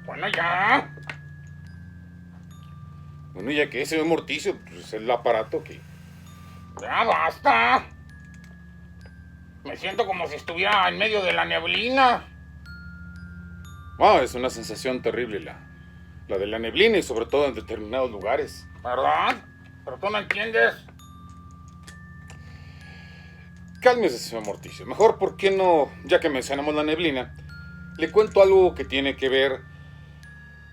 Bueno, ya. Bueno, ya que señor Morticio, pues es el aparato que... Ya basta. Me siento como si estuviera en medio de la neblina. Es una sensación terrible la de la neblina y sobre todo en determinados lugares. ¿Verdad? Pero tú no entiendes. Cálmese, señor Morticio. Mejor, ¿por qué no, ya que mencionamos la neblina, le cuento algo que tiene que ver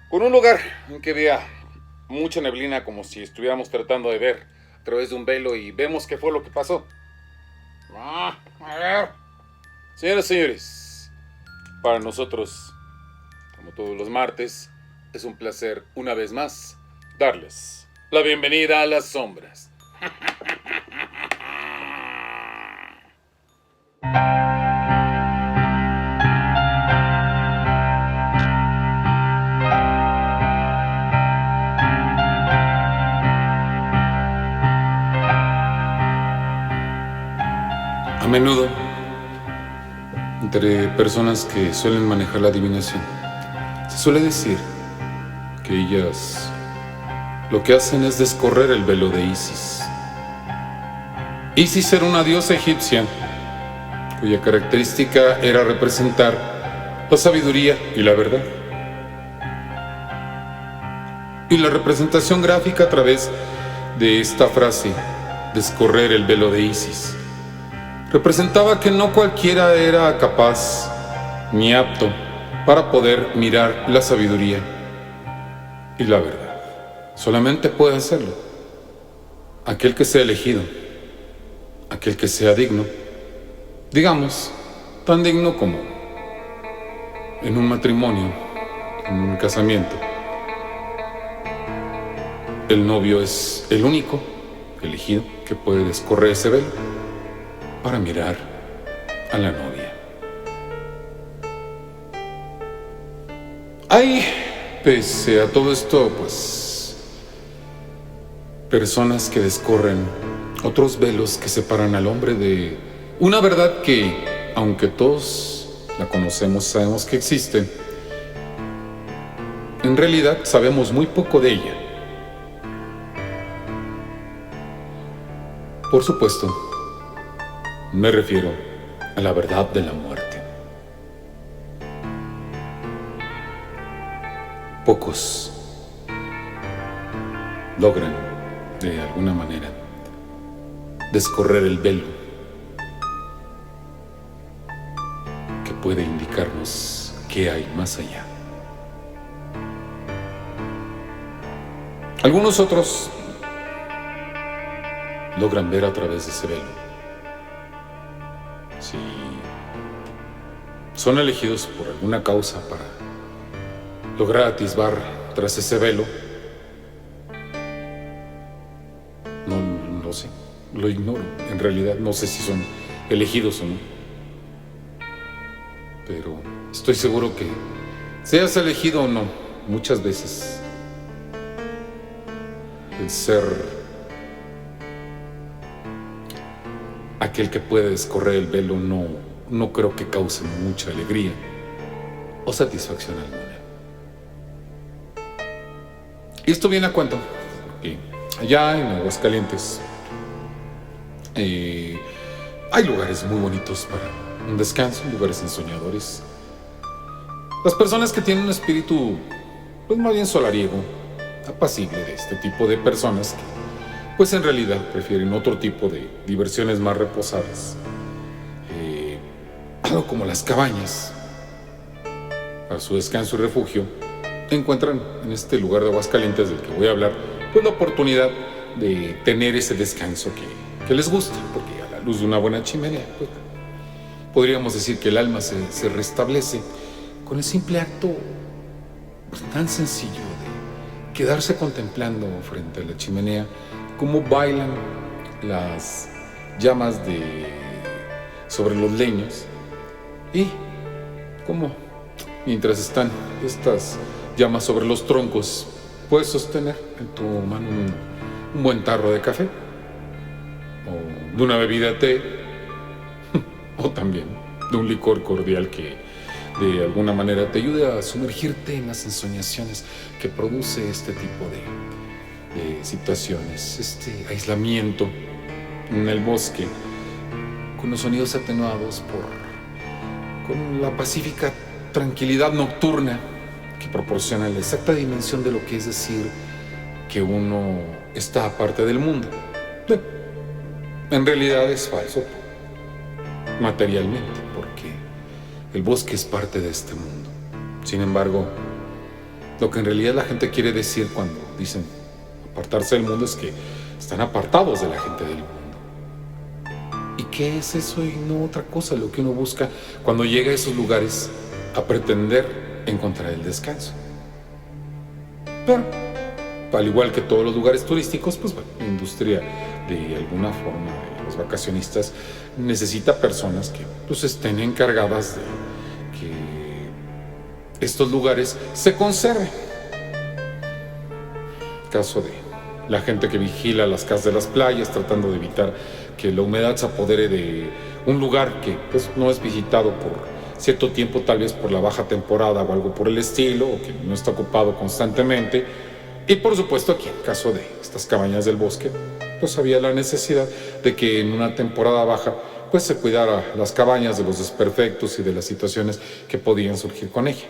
con un lugar en que vea mucha neblina, como si estuviéramos tratando de ver a través de un velo y vemos qué fue lo que pasó. A ver. Señoras y señores, para nosotros, como todos los martes, es un placer una vez más darles la bienvenida a las sombras. A menudo, entre personas que suelen manejar la adivinación, se suele decir que ellas lo que hacen es descorrer el velo de Isis. Isis era una diosa egipcia cuya característica era representar la sabiduría y la verdad. Y la representación gráfica a través de esta frase, descorrer el velo de Isis, representaba que no cualquiera era capaz ni apto para poder mirar la sabiduría y la verdad. Solamente puede hacerlo aquel que sea elegido, aquel que sea digno, digamos, tan digno como en un matrimonio, en un casamiento. El novio es el único elegido que puede descorrer ese velo para mirar a la novia. Hay, pese a todo esto, pues, personas que descorren otros velos que separan al hombre de una verdad que, aunque todos la conocemos, sabemos que existe, en realidad sabemos muy poco de ella. Por supuesto, me refiero a la verdad de la muerte. Pocos logran, de alguna manera, descorrer el velo que puede indicarnos qué hay más allá. Algunos otros logran ver a través de ese velo. Si son elegidos por alguna causa para lograr atisbar tras ese velo, no sé, lo ignoro. En realidad no sé si son elegidos o no. Pero estoy seguro que, seas elegido o no, muchas veces el ser aquel que puede descorrer el velo no creo que cause mucha alegría o satisfacción alguna. Y esto viene a cuento porque allá en Aguascalientes hay lugares muy bonitos para un descanso, lugares ensoñadores. Las personas que tienen un espíritu, pues más bien solariego, apacible, de este tipo de personas que, pues en realidad prefieren otro tipo de diversiones más reposadas, algo como las cabañas, para su descanso y refugio, encuentran en este lugar de Aguascalientes del que voy a hablar, pues la oportunidad de tener ese descanso que les gusta, porque a la luz de una buena chimenea, pues, podríamos decir que el alma se restablece con el simple acto tan sencillo de quedarse contemplando frente a la chimenea cómo bailan las llamas sobre los leños y cómo mientras están estas llamas sobre los troncos puedes sostener en tu mano un buen tarro de café o de una bebida de té o también de un licor cordial que de alguna manera te ayude a sumergirte en las ensoñaciones que produce este tipo de situaciones, este aislamiento en el bosque, con los sonidos atenuados con la pacífica tranquilidad nocturna que proporciona la exacta dimensión de lo que es decir que uno está aparte del mundo. En realidad es falso, materialmente, porque el bosque es parte de este mundo. Sin embargo, lo que en realidad la gente quiere decir cuando dicen apartarse del mundo es que están apartados de la gente del mundo. ¿Y qué es eso y no otra cosa lo que uno busca cuando llega a esos lugares a pretender encontrar el descanso? Pero, al igual que todos los lugares turísticos, pues bueno, la industria de alguna forma de los vacacionistas necesita personas que pues estén encargadas de que estos lugares se conserven. Caso de la gente que vigila las casas de las playas tratando de evitar que la humedad se apodere de un lugar que pues no es visitado por cierto tiempo, tal vez por la baja temporada o algo por el estilo, o que no está ocupado constantemente. Y por supuesto aquí, en caso de estas cabañas del bosque, pues había la necesidad de que en una temporada baja pues se cuidara las cabañas de los desperfectos y de las situaciones que podían surgir con ella.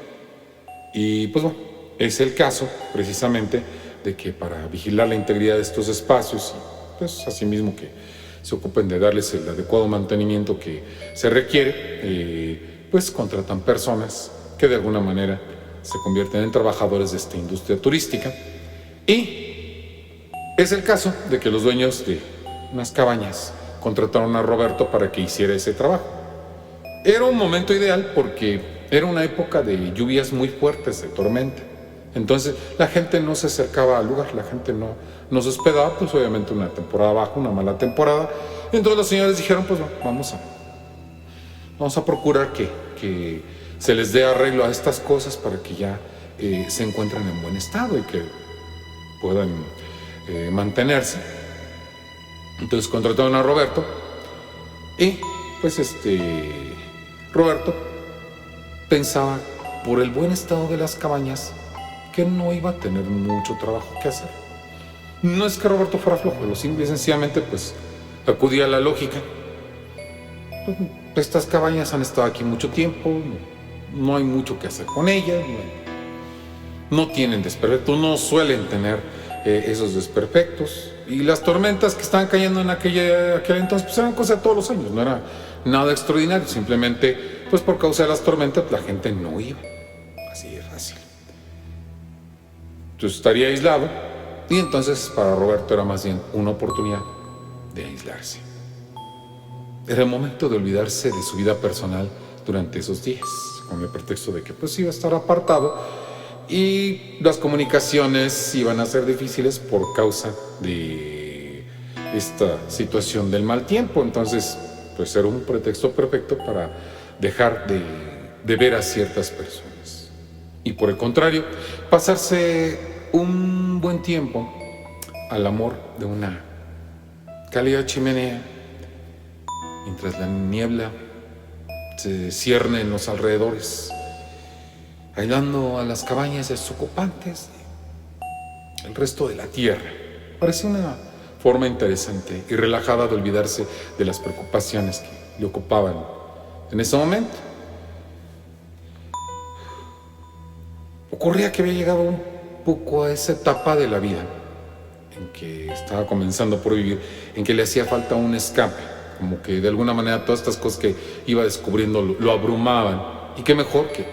Y pues bueno, es el caso precisamente de que para vigilar la integridad de estos espacios y pues asimismo que se ocupen de darles el adecuado mantenimiento que se requiere, pues contratan personas que de alguna manera se convierten en trabajadores de esta industria turística. Y es el caso de que los dueños de unas cabañas contrataron a Roberto para que hiciera ese trabajo. Era un momento ideal porque era una época de lluvias muy fuertes, de tormenta. Entonces la gente no se acercaba al lugar, la gente no se hospedaba, pues obviamente una temporada baja, una mala temporada. Entonces los señores dijeron, pues vamos a procurar que se les dé arreglo a estas cosas para que ya se encuentren en buen estado y que puedan mantenerse. Entonces contrataron a Roberto y pues Roberto pensaba por el buen estado de las cabañas que no iba a tener mucho trabajo que hacer. No es que Roberto fuera flojo, lo simple y sencillamente pues acudía a la lógica. Estas cabañas han estado aquí mucho tiempo, no hay mucho que hacer con ellas, no tienen desperfectos, no suelen tener esos desperfectos. Y las tormentas que estaban cayendo en aquel entonces pues eran cosas de todos los años, no era nada extraordinario, simplemente pues por causa de las tormentas la gente no iba, así de fácil. Entonces estaría aislado y entonces para Roberto era más bien una oportunidad de aislarse. Era el momento de olvidarse de su vida personal durante esos días, con el pretexto de que pues iba a estar apartado y las comunicaciones iban a ser difíciles por causa de esta situación del mal tiempo. Entonces pues era un pretexto perfecto para dejar de ver a ciertas personas y por el contrario pasarse un buen tiempo al amor de una cálida chimenea mientras la niebla se cierne en los alrededores, aislando a las cabañas desocupantes del resto de la tierra. Parece una forma interesante y relajada de olvidarse de las preocupaciones que le ocupaban en ese momento. Ocurría que había llegado un poco a esa etapa de la vida en que estaba comenzando por vivir, en que le hacía falta un escape, como que de alguna manera todas estas cosas que iba descubriendo lo abrumaban. Y qué mejor que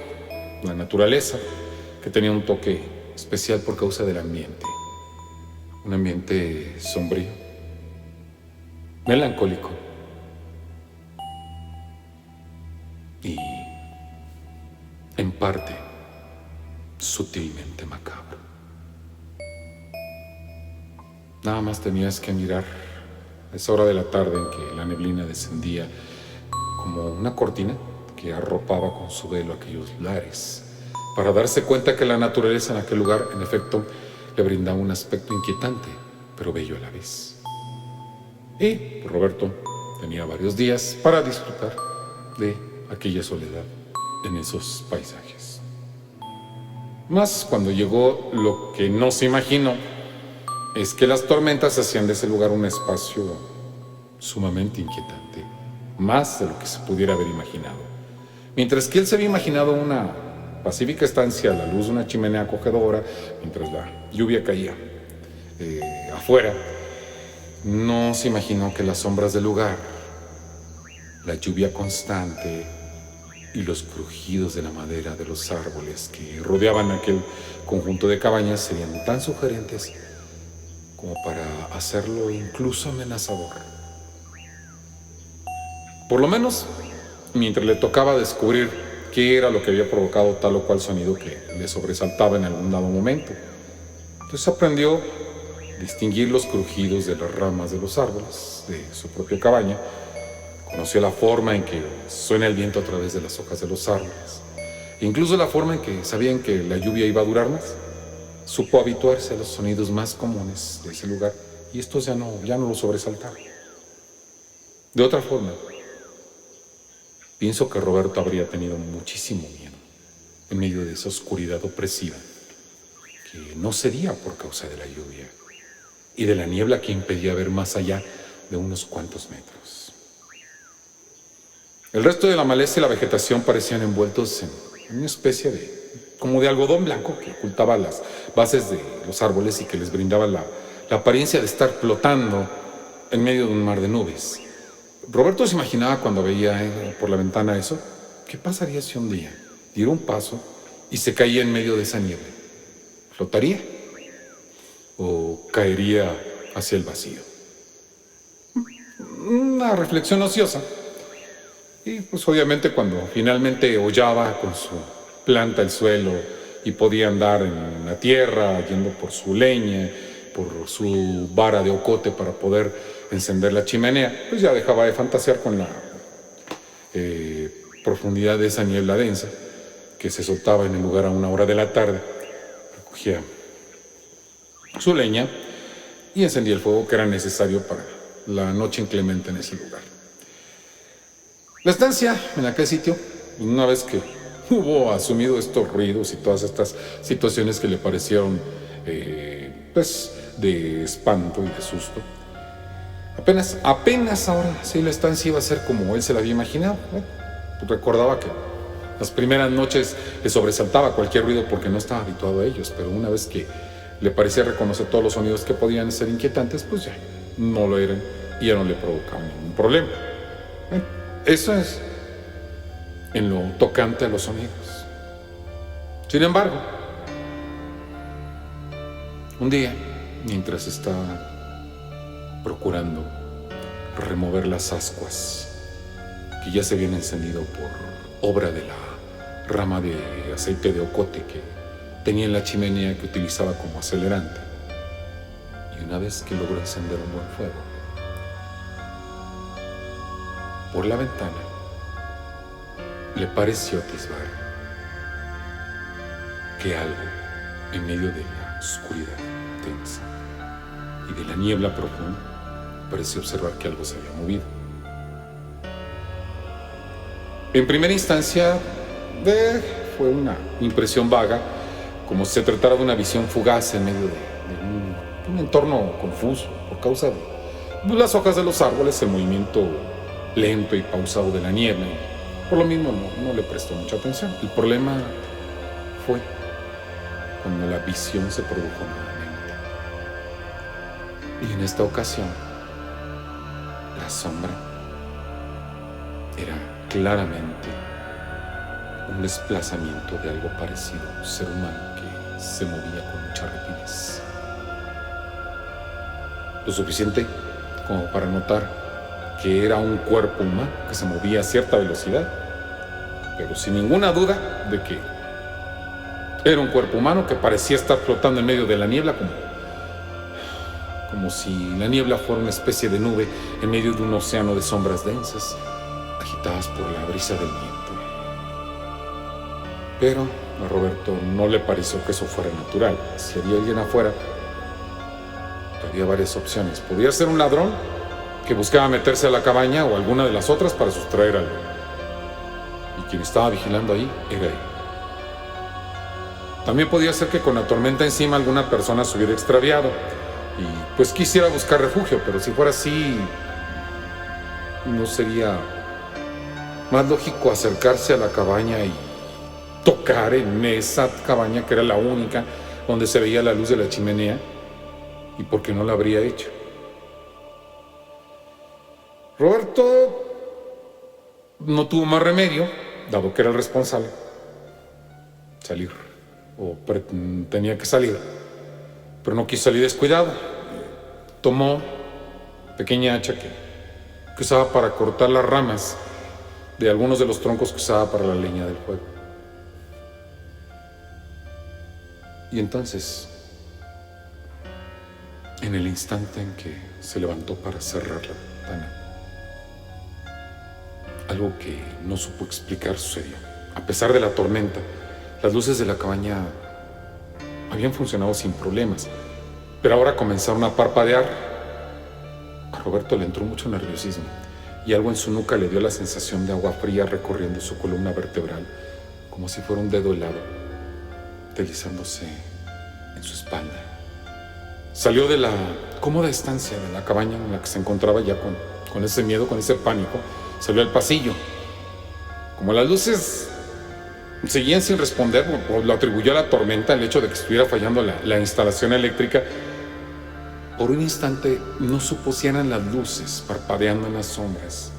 la naturaleza, que tenía un toque especial por causa del ambiente, un ambiente sombrío, melancólico y en parte sutilmente macabro. Nada más tenías que mirar a esa hora de la tarde en que la neblina descendía como una cortina que arropaba con su velo aquellos lares, para darse cuenta que la naturaleza en aquel lugar, en efecto, le brindaba un aspecto inquietante, pero bello a la vez. Y Roberto tenía varios días para disfrutar de aquella soledad en esos paisajes. Más cuando llegó, lo que no se imaginó es que las tormentas hacían de ese lugar un espacio sumamente inquietante, más de lo que se pudiera haber imaginado. Mientras que él se había imaginado una pacífica estancia a la luz de una chimenea acogedora, mientras la lluvia caía afuera, no se imaginó que las sombras del lugar, la lluvia constante y los crujidos de la madera de los árboles que rodeaban aquel conjunto de cabañas serían tan sugerentes como para hacerlo incluso amenazador. Por lo menos, mientras le tocaba descubrir qué era lo que había provocado tal o cual sonido que le sobresaltaba en algún dado momento. Entonces aprendió a distinguir los crujidos de las ramas de los árboles de su propia cabaña. Conoció la forma en que suena el viento a través de las hojas de los árboles. Incluso la forma en que sabían que la lluvia iba a durar más. Supo habituarse a los sonidos más comunes de ese lugar y estos ya no lo sobresaltaron. De otra forma, pienso que Roberto habría tenido muchísimo miedo en medio de esa oscuridad opresiva que no cedía por causa de la lluvia y de la niebla que impedía ver más allá de unos cuantos metros. El resto de la maleza y la vegetación parecían envueltos en una especie como de algodón blanco que ocultaba las bases de los árboles y que les brindaba la apariencia de estar flotando en medio de un mar de nubes. Roberto se imaginaba cuando veía por la ventana eso, ¿qué pasaría si un día diera un paso y se caía en medio de esa niebla? ¿Flotaría? ¿O caería hacia el vacío? Una reflexión ociosa. Y pues obviamente cuando finalmente hollaba con su planta el suelo y podía andar en la tierra, yendo por su leña, por su vara de ocote para poder encender la chimenea, pues ya dejaba de fantasear con la profundidad de esa niebla densa que se soltaba en el lugar a 1 hora de la tarde. Recogía su leña y encendía el fuego que era necesario para la noche inclemente en ese lugar. La estancia en aquel sitio, una vez que hubo asumido estos ruidos y todas estas situaciones que le parecieron pues de espanto y de susto, apenas ahora sí la estancia iba a ser como él se la había imaginado. Recordaba que las primeras noches le sobresaltaba cualquier ruido porque no estaba habituado a ellos, pero una vez que le parecía reconocer todos los sonidos que podían ser inquietantes, pues ya no lo eran y ya no le provocaban ningún problema. Eso es en lo tocante a los sonidos. Sin embargo, un día, mientras estaba procurando remover las ascuas que ya se habían encendido por obra de la rama de aceite de ocote que tenía en la chimenea que utilizaba como acelerante, y una vez que logró encender un buen fuego, por la ventana le pareció atisbar que algo en medio de la oscuridad densa y de la niebla profunda pareció observar que algo se había movido. En primera instancia fue una impresión vaga, como si se tratara de una visión fugaz en medio de un entorno confuso por causa de las hojas de los árboles, el movimiento lento y pausado de la niebla, y por lo mismo no le prestó mucha atención. El problema fue cuando la visión se produjo nuevamente, y en esta ocasión la sombra era claramente un desplazamiento de algo parecido a un ser humano que se movía con mucha rapidez, lo suficiente como para notar que era un cuerpo humano que se movía a cierta velocidad, pero sin ninguna duda de que era un cuerpo humano que parecía estar flotando en medio de la niebla, como si la niebla fuera una especie de nube en medio de un océano de sombras densas, agitadas por la brisa del viento. Pero a Roberto no le pareció que eso fuera natural. Si había alguien afuera, había varias opciones. Podía ser un ladrón que buscaba meterse a la cabaña o alguna de las otras para sustraer algo. y quien estaba vigilando ahí era él. También podía ser que con la tormenta encima alguna persona se hubiera extraviado y pues quisiera buscar refugio, pero si fuera así, ¿no sería más lógico acercarse a la cabaña y tocar en esa cabaña que era la única donde se veía la luz de la chimenea? ¿Y por qué no la habría hecho? Roberto no tuvo más remedio, dado que era el responsable, salir, o tenía que salir, pero no quiso salir descuidado. Tomó pequeña hacha que usaba para cortar las ramas de algunos de los troncos que usaba para la leña del fuego. Y entonces, en el instante en que se levantó para cerrar la ventana, algo que no supo explicar sucedió. A pesar de la tormenta, las luces de la cabaña habían funcionado sin problemas, pero ahora comenzaron a parpadear. A Roberto le entró mucho nerviosismo y algo en su nuca le dio la sensación de agua fría recorriendo su columna vertebral, como si fuera un dedo helado, deslizándose en su espalda. Salió de la cómoda estancia de la cabaña en la que se encontraba ya con ese miedo, con ese pánico. Salió al pasillo. Como las luces seguían sin responder, lo atribuyó a la tormenta, el hecho de que estuviera fallando la instalación eléctrica. Por un instante no supo si eran las luces parpadeando en las sombras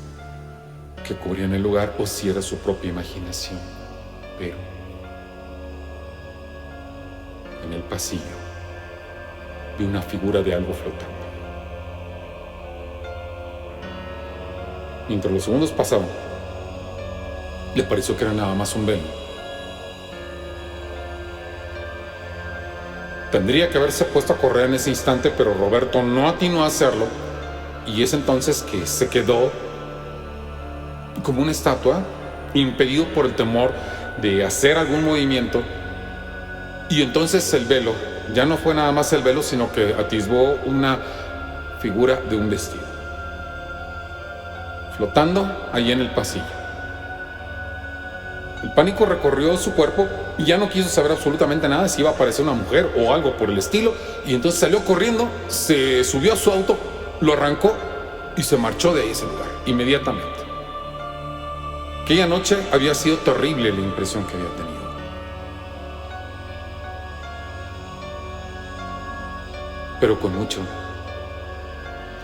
que cubrían el lugar o si era su propia imaginación. Pero en el pasillo vi una figura de algo flotando. Mientras los segundos pasaban, le pareció que era nada más un velo. Tendría que haberse puesto a correr en ese instante, pero Roberto no atinó a hacerlo, y es entonces que se quedó como una estatua, impedido por el temor de hacer algún movimiento. Y entonces el velo ya no fue nada más el velo, sino que atisbó una figura de un vestido flotando allí en el pasillo. El pánico recorrió su cuerpo y ya no quiso saber absolutamente nada si iba a aparecer una mujer o algo por el estilo, y entonces salió corriendo, se subió a su auto, lo arrancó y se marchó de ese lugar inmediatamente. Aquella noche había sido terrible la impresión que había tenido. Pero con mucho,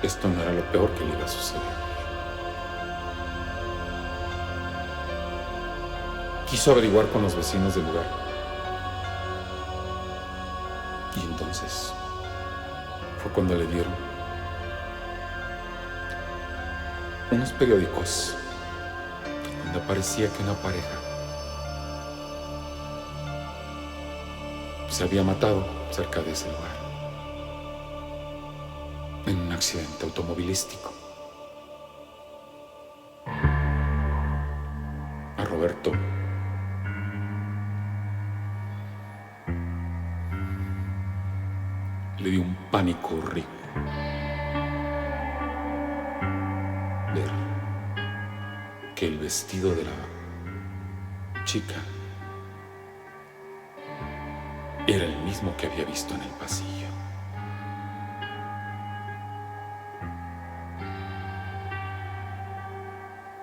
esto no era lo peor que le iba a suceder. Quiso averiguar con los vecinos del lugar. Y entonces fue cuando le dieron unos periódicos donde aparecía que una pareja se había matado cerca de ese lugar en un accidente automovilístico. A Roberto le dio un pánico horrible ver que el vestido de la chica era el mismo que había visto en el pasillo.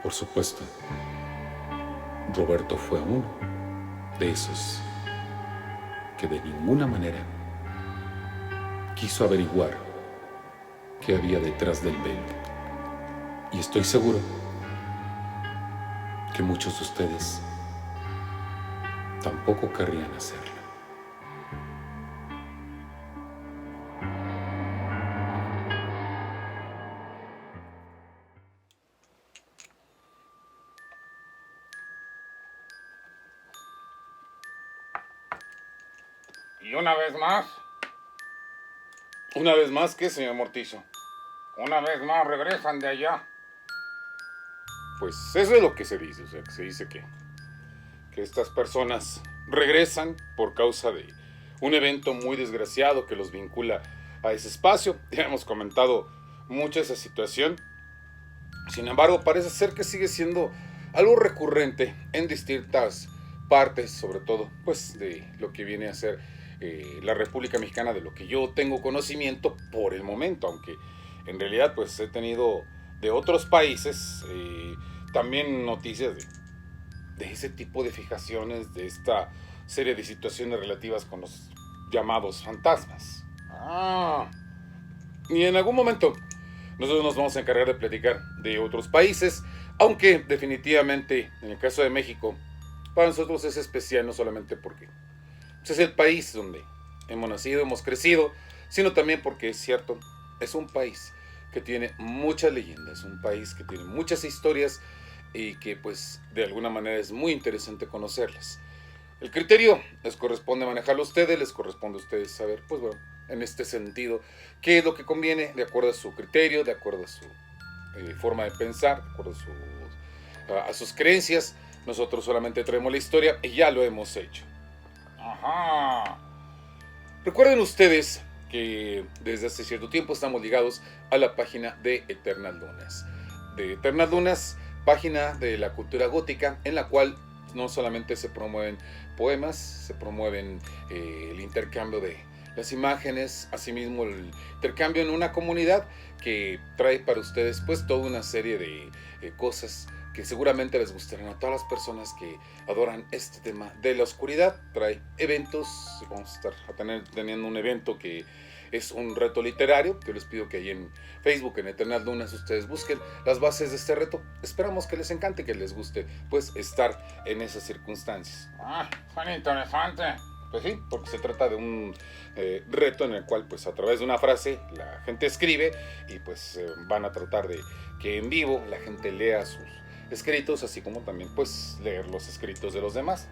Por supuesto, Roberto fue uno de esos que de ninguna manera quiso averiguar qué había detrás del velo. Y estoy seguro que muchos de ustedes tampoco querrían hacerlo. Y una vez más. ¿Una vez más qué, señor Mortizo? Una vez más regresan de allá. Pues eso es lo que se dice, o sea, que se dice que estas personas regresan por causa de un evento muy desgraciado que los vincula a ese espacio. Ya hemos comentado mucho esa situación. Sin embargo, parece ser que sigue siendo algo recurrente en distintas partes, sobre todo, pues, de lo que viene a ser la República Mexicana, de lo que yo tengo conocimiento por el momento, aunque en realidad, pues, he tenido de otros países también noticias de ese tipo de fijaciones, de esta serie de situaciones relativas con los llamados fantasmas. Y en algún momento nosotros nos vamos a encargar de platicar de otros países, aunque definitivamente en el caso de México, para nosotros es especial no solamente porque es el país donde hemos nacido, hemos crecido, sino también porque es cierto, es un país que tiene muchas leyendas, un país que tiene muchas historias y que pues de alguna manera es muy interesante conocerlas. El criterio les corresponde manejarlo a ustedes, les corresponde a ustedes saber, pues bueno, en este sentido, qué es lo que conviene de acuerdo a su criterio, de acuerdo a su forma de pensar, de acuerdo a sus creencias. Nosotros solamente traemos la historia y ya lo hemos hecho. Ajá. Recuerden ustedes que desde hace cierto tiempo estamos ligados a la página de Eternas Lunas. De Eternas Lunas, página de la cultura gótica, en la cual no solamente se promueven poemas, se promueven el intercambio de las imágenes, asimismo el intercambio en una comunidad que trae para ustedes pues toda una serie de cosas que seguramente les gustarán a todas las personas que adoran este tema de la oscuridad. Trae eventos, vamos a estar teniendo un evento que es un reto literario. Yo les pido que ahí en Facebook, en Eternas Lunas, ustedes busquen las bases de este reto. Esperamos que les encante, que les guste, pues, estar en esas circunstancias. Son interesante. Pues sí, porque se trata de un reto en el cual, pues, a través de una frase, la gente escribe y, pues, van a tratar de que en vivo la gente lea sus escritos, así como también, pues, leer los escritos de los demás.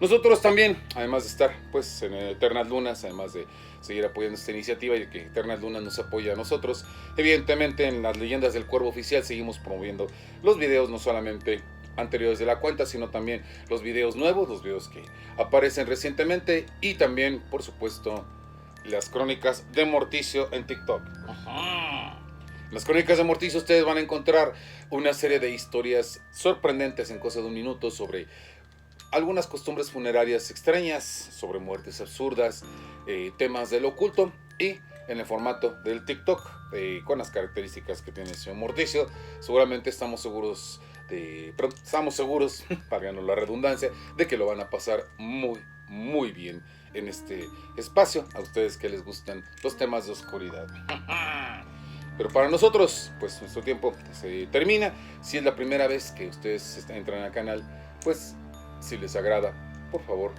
Nosotros también, además de estar pues en Eternas Lunas, además de seguir apoyando esta iniciativa y de que Eternas Lunas nos apoya a nosotros, evidentemente en las Leyendas del Cuervo Oficial seguimos promoviendo los videos no solamente anteriores de la cuenta, sino también los videos nuevos, los videos que aparecen recientemente y también, por supuesto, las crónicas de Morticio en TikTok. En las crónicas de Morticio ustedes van a encontrar una serie de historias sorprendentes en cosa de un minuto sobre algunas costumbres funerarias extrañas, sobre muertes absurdas, temas del oculto y en el formato del TikTok, con las características que tiene el señor Morticio. Seguramente estamos seguros, pagando la redundancia, de que lo van a pasar muy, muy bien en este espacio, a ustedes que les gustan los temas de oscuridad. Pero para nosotros, pues nuestro tiempo se termina. Si es la primera vez que ustedes entran al canal, pues si les agrada, por favor,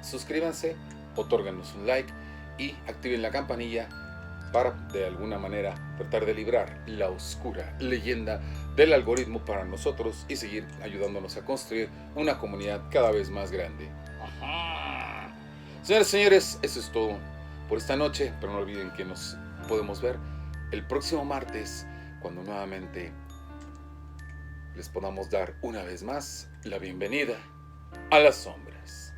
suscríbanse, otórganos un like y activen la campanilla para de alguna manera tratar de librar la oscura leyenda del algoritmo para nosotros y seguir ayudándonos a construir una comunidad cada vez más grande. Señores y señores, eso es todo por esta noche, pero no olviden que nos podemos ver el próximo martes cuando nuevamente les podamos dar una vez más la bienvenida a las sombras.